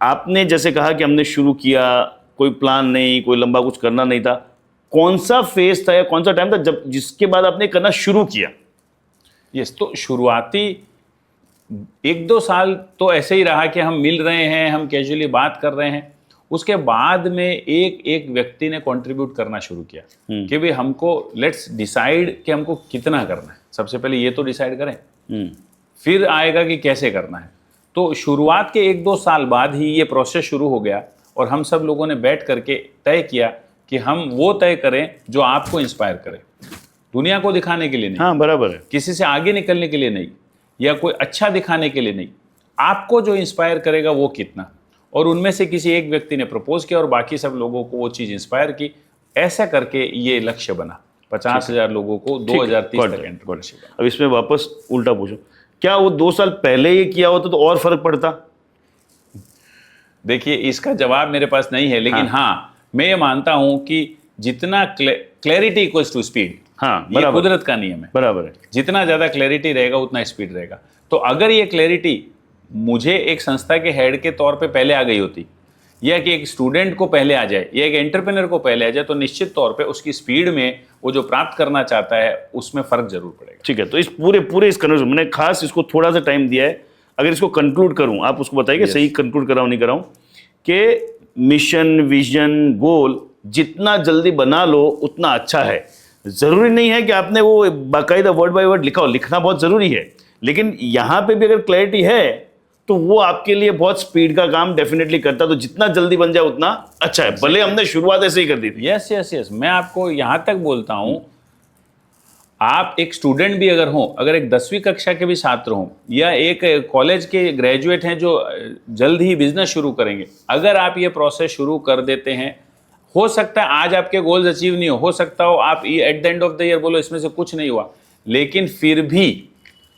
आपने जैसे कहा कि हमने शुरू किया, कोई प्लान नहीं, कोई लंबा कुछ करना नहीं था, कौन सा फेज था या कौन सा टाइम था जब जिसके बाद आपने करना शुरू किया? यस, तो शुरुआती 1-2 साल तो ऐसे ही रहा कि हम मिल रहे हैं, हम कैजुअली बात कर रहे हैं। उसके बाद में एक एक व्यक्ति ने कंट्रीब्यूट करना शुरू किया कि भाई हमको लेट्स डिसाइड कि हमको कितना करना है। सबसे पहले ये तो डिसाइड करें, फिर आएगा कि कैसे करना है। तो शुरुआत के 1-2 साल बाद ही ये प्रोसेस शुरू हो गया और हम सब लोगों ने बैठ करके तय किया कि हम वो तय करें जो आपको इंस्पायर करे, दुनिया को दिखाने के लिए नहीं। हाँ, बराबर है। किसी से आगे निकलने के लिए नहीं, या कोई अच्छा दिखाने के लिए नहीं, आपको जो इंस्पायर करेगा वो कितना। और उनमें से किसी एक व्यक्ति ने प्रपोज किया और बाकी सब लोगों को वो चीज़ इंस्पायर की। ऐसा करके ये लक्ष्य बना 50,000 लोगों को 2030 तक एंटरप्रेन्योरशिप। अब इसमें वापस उल्टा पूछो, क्या वो 2 साल पहले ये किया होता तो और फर्क पड़ता? देखिए, इसका जवाब मेरे पास नहीं है, लेकिन हाँ, मैं ये मानता हूं कि जितना क्लैरिटी इक्वल्स टू स्पीड, हाँ, ये कुदरत का नियम है। बराबर है। जितना ज़्यादा क्लैरिटी रहेगा उतना स्पीड रहेगा। तो अगर ये क्लैरिटी मुझे एक संस्था के हेड के तौर पे पहले आ गई होती, या कि एक स्टूडेंट को पहले आ जाए, या एक एंटरप्रेन्योर को पहले आ जाए, तो निश्चित तौर पे उसकी स्पीड में वो जो प्राप्त करना चाहता है उसमें फ़र्क जरूर पड़ेगा। ठीक है, तो इस पूरे इस कन्वर्सेशन मैंने खास इसको थोड़ा सा टाइम दिया है। अगर इसको कंक्लूड करूं, आप उसको बताइए सही कंक्लूड कराऊं नहीं कराऊं, कि मिशन, विजन, गोल जितना जल्दी बना लो उतना अच्छा है। ज़रूरी नहीं है कि आपने वो बाकायदा वर्ड बाय वर्ड लिखा हो, लिखना बहुत ज़रूरी है, लेकिन यहाँ पे भी अगर क्लैरिटी है तो वो आपके लिए बहुत स्पीड का काम डेफिनेटली करता है। तो जितना जल्दी बन जाए उतना अच्छा है, भले हमने शुरुआत ऐसे ही कर दी थी। यस यस यस, मैं आपको यहाँ तक बोलता हूँ, आप एक स्टूडेंट भी अगर हो, अगर एक 10वीं कक्षा के भी छात्र हों, या एक कॉलेज के ग्रेजुएट हैं जो जल्द ही बिजनेस शुरू करेंगे, अगर आप ये प्रोसेस शुरू कर देते हैं, हो सकता है आज आपके गोल्स अचीव नहीं हो सकता हो आप at the end of the year बोलो इसमें से कुछ नहीं हुआ, लेकिन फिर भी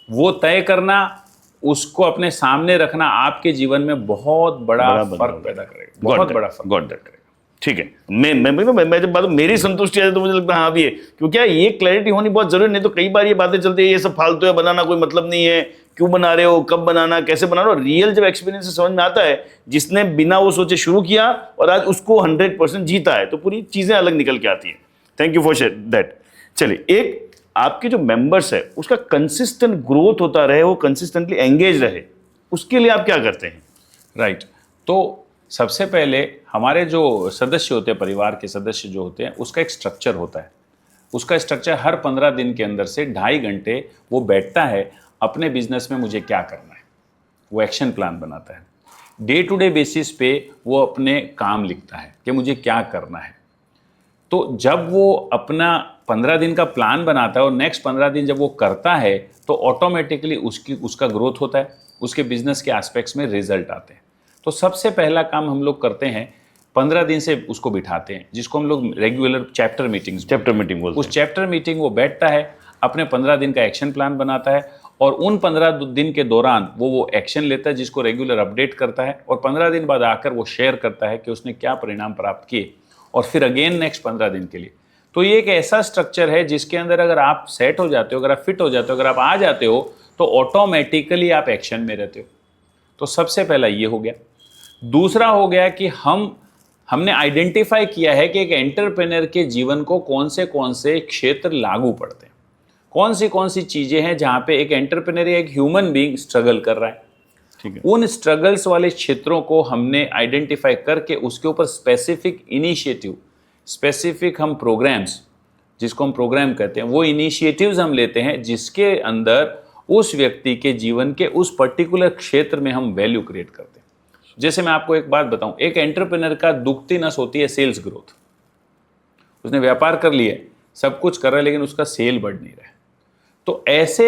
वो तय करना, उसको अपने सामने रखना आपके जीवन में बहुत बड़ा फर्क पैदा करेगा, बहुत बड़ा फर्क पैदा करेगा। ठीक है, मैं जब बात मेरी संतुष्टि है तो मुझे लगता है हाँ भी है, क्योंकि ये क्लैरिटी होनी बहुत जरूरी। नहीं तो कई बार ये बातें चलती है ये सब फालतू है, बनाना कोई मतलब नहीं है, क्यों बना रहे हो, कब बनाना, कैसे बना रहे हो। रियल जब एक्सपीरियंस से समझ में आता है, जिसने बिना वो सोचे शुरू किया और आज उसको 100% जीता है, तो पूरी चीजें अलग निकल के आती हैं। Thank you for share that. चलिए, एक आपके जो मेंबर्स है उसका कंसिस्टेंट ग्रोथ होता रहे, वो कंसिस्टेंटली एंगेज रहे, उसके लिए आप क्या करते हैं? राइट, तो सबसे पहले हमारे जो सदस्य होते हैं, परिवार के सदस्य जो होते हैं, उसका एक स्ट्रक्चर होता है। उसका स्ट्रक्चर हर 15 दिन के अंदर से 2.5 घंटे वो बैठता है, अपने बिजनेस में मुझे क्या करना है, वो एक्शन प्लान बनाता है। डे टू डे बेसिस पे वो अपने काम लिखता है कि मुझे क्या करना है। तो जब वो अपना 15 दिन का प्लान बनाता है और नेक्स्ट 15 दिन जब वो करता है, तो ऑटोमेटिकली उसका ग्रोथ होता है, उसके बिजनेस के एस्पेक्ट्स में रिजल्ट आते हैं। तो सबसे पहला काम हम लोग करते हैं, 15 दिन से उसको बिठाते हैं, जिसको हम लोग रेगुलर चैप्टर मीटिंग बोलते हैं। उस चैप्टर मीटिंग वो बैठता है, अपने 15 दिन का एक्शन प्लान बनाता है, और उन 15 दिन के दौरान वो एक्शन लेता है, जिसको रेगुलर अपडेट करता है, और 15 दिन बाद आकर वो शेयर करता है कि उसने क्या परिणाम प्राप्त किए, और फिर अगेन नेक्स्ट 15 दिन के लिए। तो ये एक ऐसा स्ट्रक्चर है जिसके अंदर अगर आप सेट हो जाते हो, अगर आप फिट हो जाते हो, अगर आप आ जाते हो, तो ऑटोमेटिकली आप एक्शन में रहते हो। तो सबसे पहला ये हो गया। दूसरा हो गया कि हमने आइडेंटिफाई किया है कि एक एंटरप्रेन्योर के जीवन को कौन से क्षेत्र लागू पड़ते हैं, कौन सी चीजें हैं जहां पे एक एंटरप्रेन्योर या एक ह्यूमन बीइंग स्ट्रगल कर रहा है। ठीक है, उन स्ट्रगल्स वाले क्षेत्रों को हमने आइडेंटिफाई करके उसके ऊपर स्पेसिफिक इनिशिएटिव, स्पेसिफिक हम प्रोग्राम्स, जिसको हम प्रोग्राम कहते हैं, वो इनिशिएटिव्स हम लेते हैं, जिसके अंदर उस व्यक्ति के जीवन के उस पर्टिकुलर क्षेत्र में हम वैल्यू क्रिएट करते हैं। जैसे मैं आपको एक बात बताऊं, एक एंटरप्रेन्योर का दुखती नस होती है सेल्स ग्रोथ। उसने व्यापार कर लिया, सब कुछ कर रहा है, लेकिन उसका सेल बढ़ नहीं रहा है। तो ऐसे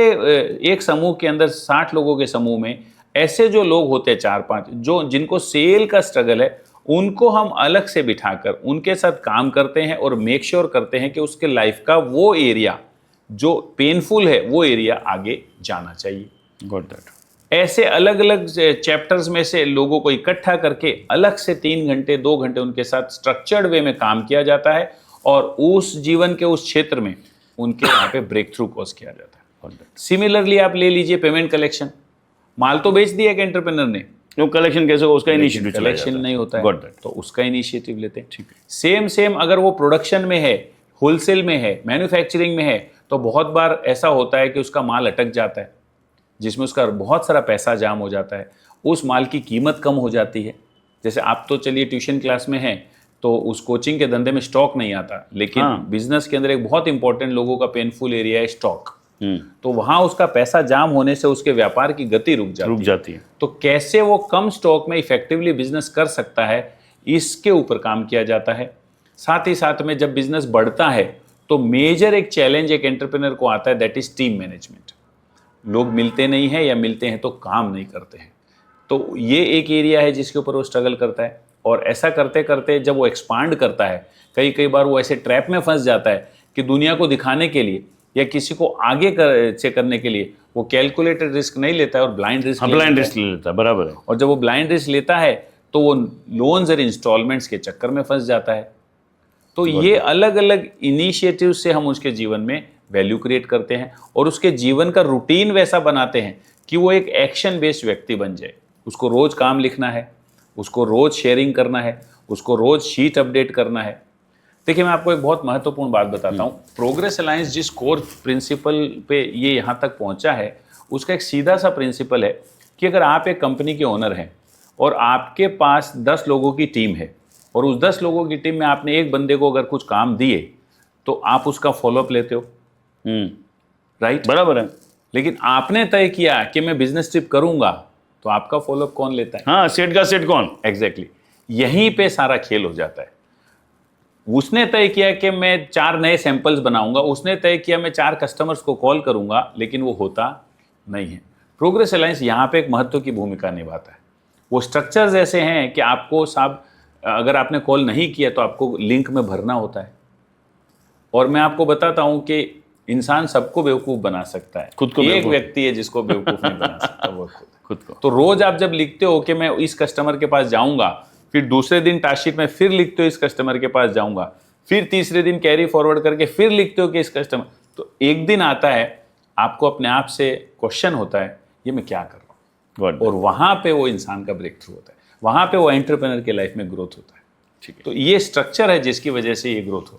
एक समूह के अंदर 60 लोगों के समूह में ऐसे जो लोग होते हैं 4-5 जिनको सेल का स्ट्रगल है, उनको हम अलग से बिठाकर उनके साथ काम करते हैं और मेक श्योर करते हैं कि उसके लाइफ का वो एरिया जो पेनफुल है, वो एरिया आगे जाना चाहिए। Got that. ऐसे अलग अलग चैप्टर्स में से लोगों को इकट्ठा करके अलग से 3 घंटे 2 घंटे उनके साथ स्ट्रक्चर्ड वे में काम किया जाता है, और उस जीवन के उस क्षेत्र में उनके यहाँ पे ब्रेक थ्रू कॉज किया जाता है। सिमिलरली आप ले लीजिए पेमेंट कलेक्शन। माल तो बेच दिया एक एंटरप्रेन्योर ने, वो कलेक्शन कैसे होगा, उसका इनिशिएटिव चला कलेक्शन जाता है। नहीं होता Got है that. तो उसका इनिशिएटिव लेते हैं। सेम अगर वो प्रोडक्शन में है, होलसेल में है, मैन्युफैक्चरिंग में है, तो बहुत बार ऐसा होता है कि उसका माल अटक जाता है, जिसमें उसका बहुत सारा पैसा जाम हो जाता है, उस माल की कीमत कम हो जाती है। जैसे आप तो चलिए ट्यूशन क्लास में हैं, तो उस कोचिंग के धंधे में स्टॉक नहीं आता, लेकिन हाँ। बिजनेस के अंदर एक बहुत इंपॉर्टेंट लोगों का पेनफुल एरिया है स्टॉक। हम्म, तो वहां उसका पैसा जाम होने से उसके व्यापार की गति रुक जाती रुक है। जाती है। तो कैसे वो कम स्टॉक में इफेक्टिवली बिजनेस कर सकता है, इसके ऊपर काम किया जाता है। साथ ही साथ में जब बिजनेस बढ़ता है तो मेजर एक चैलेंज एक एंटरप्रेन्योर को आता है, दैट इज टीम मैनेजमेंट। लोग मिलते नहीं हैं या मिलते हैं तो काम नहीं करते हैं। तो ये एक एरिया है जिसके ऊपर वो स्ट्रगल करता है। और ऐसा करते करते जब वो एक्सपांड करता है, कई बार वो ऐसे ट्रैप में फंस जाता है कि दुनिया को दिखाने के लिए या किसी को आगे से करने के लिए वो कैलकुलेटेड रिस्क नहीं लेता है और ब्लाइंड रिस्क ब्लाइंड रिस्क ले लेता है, बराबर है। और जब वो ब्लाइंड रिस्क लेता है तो वो लोन्स और इंस्टॉलमेंट्स के चक्कर में फंस जाता है। तो ये अलग अलग इनिशिएटिव से हम उसके जीवन में वैल्यू क्रिएट करते हैं और उसके जीवन का रूटीन वैसा बनाते हैं कि वो एक एक्शन बेस्ड व्यक्ति बन जाए। उसको रोज काम लिखना है, उसको रोज शेयरिंग करना है, उसको रोज शीट अपडेट करना है। देखिए मैं आपको एक बहुत महत्वपूर्ण बात बताता हूँ। प्रोग्रेस अलायंस जिस कोर प्रिंसिपल पे ये यहाँ तक पहुँचा है, उसका एक सीधा सा प्रिंसिपल है कि अगर आप एक कंपनी के ओनर हैं और आपके पास 10 लोगों की टीम है और उस 10 लोगों की टीम में आपने एक बंदे को अगर कुछ काम दिए तो आप उसका फॉलोअप लेते हो, राइट? बराबर है। लेकिन आपने तय किया कि मैं बिजनेस ट्रिप करूंगा, तो आपका फॉलोअप कौन लेता है? हाँ, सेट का सेट कौन? एग्जैक्टली यहीं पे सारा खेल हो जाता है। उसने तय किया कि मैं 4 नए सैंपल्स बनाऊंगा, उसने तय किया मैं 4 कस्टमर्स को कॉल करूंगा, लेकिन वो होता नहीं है। प्रोग्रेस अलायंस यहाँ पे एक महत्व की भूमिका निभाता है। वो स्ट्रक्चर्स ऐसे हैं कि आपको साहब अगर आपने कॉल नहीं किया तो आपको लिंक में भरना होता है। और मैं आपको बताता हूँ कि इंसान सबको बेवकूफ़ बना सकता है, खुद को एक बेवकूफ। व्यक्ति है जिसको बेवकूफ़ नहीं बना सकता, वो खुद को। तो रोज आप जब लिखते हो कि मैं इस कस्टमर के पास जाऊंगा, फिर दूसरे दिन टास्क में फिर लिखते हो इस कस्टमर के पास जाऊंगा, फिर तीसरे दिन कैरी फॉरवर्ड करके फिर लिखते हो कि इस कस्टमर, तो एक दिन आता है आपको अपने आप से क्वेश्चन होता है ये मैं क्या कर रहा हूँ। और वहां पे वो इंसान का ब्रेक थ्रू होता है, वहां पे वो एंटरप्रेन्योर के लाइफ में ग्रोथ होता है। ठीक है। तो ये स्ट्रक्चर है जिसकी वजह से ये ग्रोथ होता है।